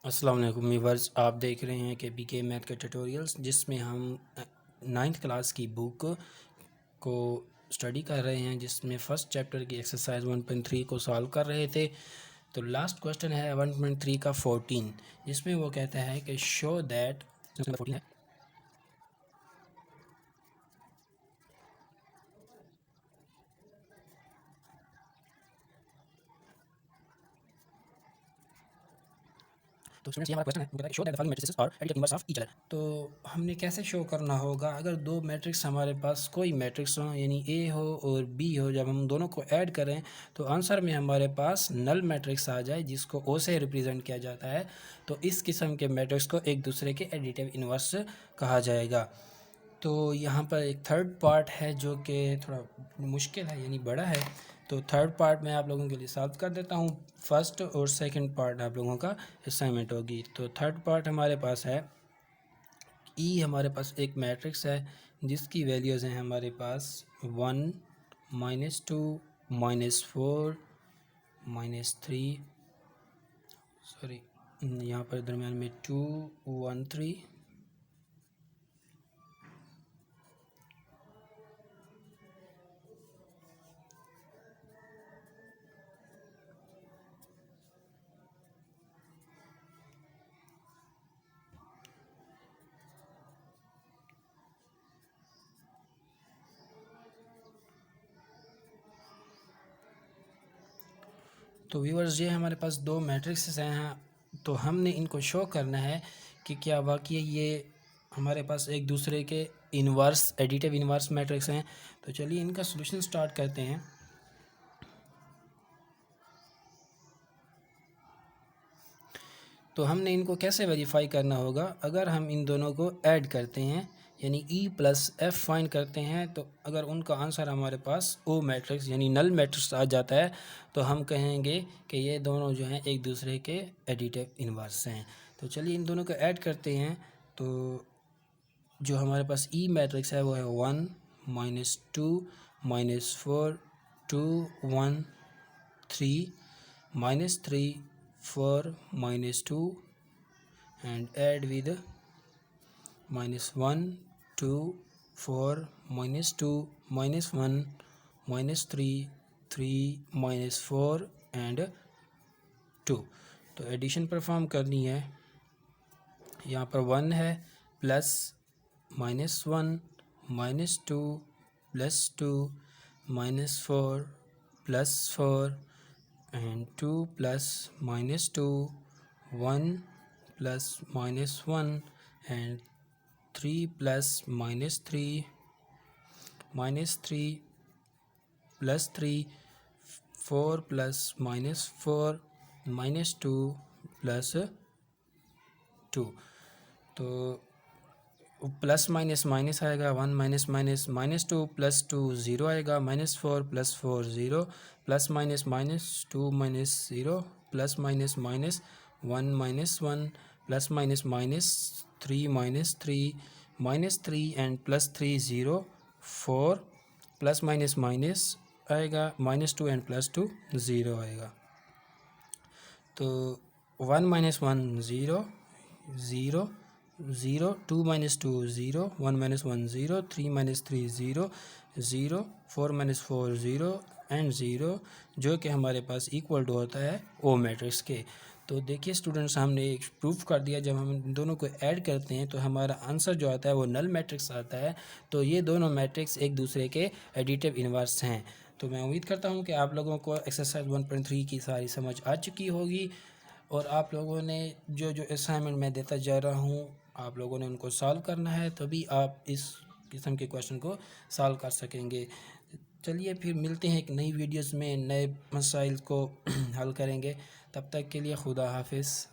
अस्सलाम वालेकुम व्यूअर्स, आप देख रहे हैं के मैथ के ट्यूटोरियल्स जिसमें हम 9th क्लास की बुक को स्टडी कर रहे हैं, जिसमें फ़र्स्ट चैप्टर की एक्सरसाइज 1.3 को सॉल्व कर रहे थे। तो लास्ट क्वेश्चन है 1.3 का 14, जिसमें वो कहता है कि शो दैट 14 है। तो स्टूडेंट्स, ये हमारा क्वेश्चन है, वो कहता है show that the following matrices are additive inverse of each other. तो हमने कैसे शो करना होगा, अगर दो मैट्रिक्स हमारे पास कोई मैट्रिक्स हो, यानी ए हो और बी हो, जब हम दोनों को ऐड करें तो आंसर में हमारे पास नल मैट्रिक्स आ जाए जिसको ओ से रिप्रेजेंट किया जाता है, तो इस किस्म के मैट्रिक्स को एक दूसरे के एडिटिव इनवर्स कहा जाएगा। तो यहाँ पर एक थर्ड पार्ट है जो कि थोड़ा मुश्किल है, यानी बड़ा है। तो थर्ड पार्ट मैं आप लोगों के लिए सॉल्व कर देता हूँ। फर्स्ट और सेकंड पार्ट आप लोगों का असाइनमेंट होगी। तो थर्ड पार्ट हमारे पास है ई, हमारे पास एक मैट्रिक्स है जिसकी वैल्यूज़ हैं हमारे पास 1, -2, -4, -3, सॉरी यहाँ पर दरमियान में 2, 1, 3। तो व्यूअर्स, ये हमारे पास दो मैट्रिक्स हैं, तो हमने इनको शो करना है कि क्या वाकई ये हमारे पास एक दूसरे के इन्वर्स एडिटिव इन्वर्स मैट्रिक्स हैं। तो चलिए इनका सॉल्यूशन स्टार्ट करते हैं। तो हमने इनको कैसे वेरीफाई करना होगा, अगर हम इन दोनों को ऐड करते हैं यानी ई प्लस एफ फाइंड करते हैं, तो अगर उनका आंसर हमारे पास ओ मैट्रिक्स यानी नल मैट्रिक्स आ जाता है तो हम कहेंगे कि ये दोनों जो हैं एक दूसरे के एडिटिव इन्वर्स हैं। तो चलिए इन दोनों को ऐड करते हैं। तो जो हमारे पास ई मैट्रिक्स है वो है 1, -2, -4, 2, 1, 3, -3, 4, -2, and add with -1, 2, 4, -2, -1, -3, 3, -4 and 2। तो एडिशन परफॉर्म करनी है। यहाँ पर 1 है plus -1 -2 +2 -4 +4 and 2 plus -2 1 plus -1 and 3 plus -3 -3 plus 3 4 plus -4 -2 plus 2। तो प्लस माइनस माइनस आएगा, 1 माइनस माइनस -2 + 2 0 आएगा, -4 + 4 0 plus minus -2 - 0 plus minus -1 -1 plus minus -3 -3 and +3 0 4 plus minus आएगा, -2 एंड +2 0 आएगा। तो 1 - 1 0 0 0 2 - 2 0 1 - 1 0 3 - 3 0 0 4 - 4 0 एंड 0, जो कि हमारे पास इक्वल टू होता है ओ मैट्रिक्स के। तो देखिए स्टूडेंट्स, हमने एक प्रूफ कर दिया, जब हम इन दोनों को ऐड करते हैं तो हमारा आंसर जो आता है वो नल मैट्रिक्स आता है। तो ये दोनों मैट्रिक्स एक दूसरे के एडिटिव इन्वर्स हैं। तो मैं उम्मीद करता हूँ कि आप लोगों को एक्सरसाइज 1.3 की सारी समझ आ चुकी होगी, और आप लोगों ने जो जो असाइनमेंट मैं देता जा रहा हूँ आप लोगों ने उनको सॉल्व करना है, तभी आप इस किस्म के क्वेश्चन को सॉल्व कर सकेंगे। चलिए फिर मिलते हैं एक नई वीडियोस में, नए मसाइल को हल करेंगे। तब तक के लिए खुदा हाफिज़।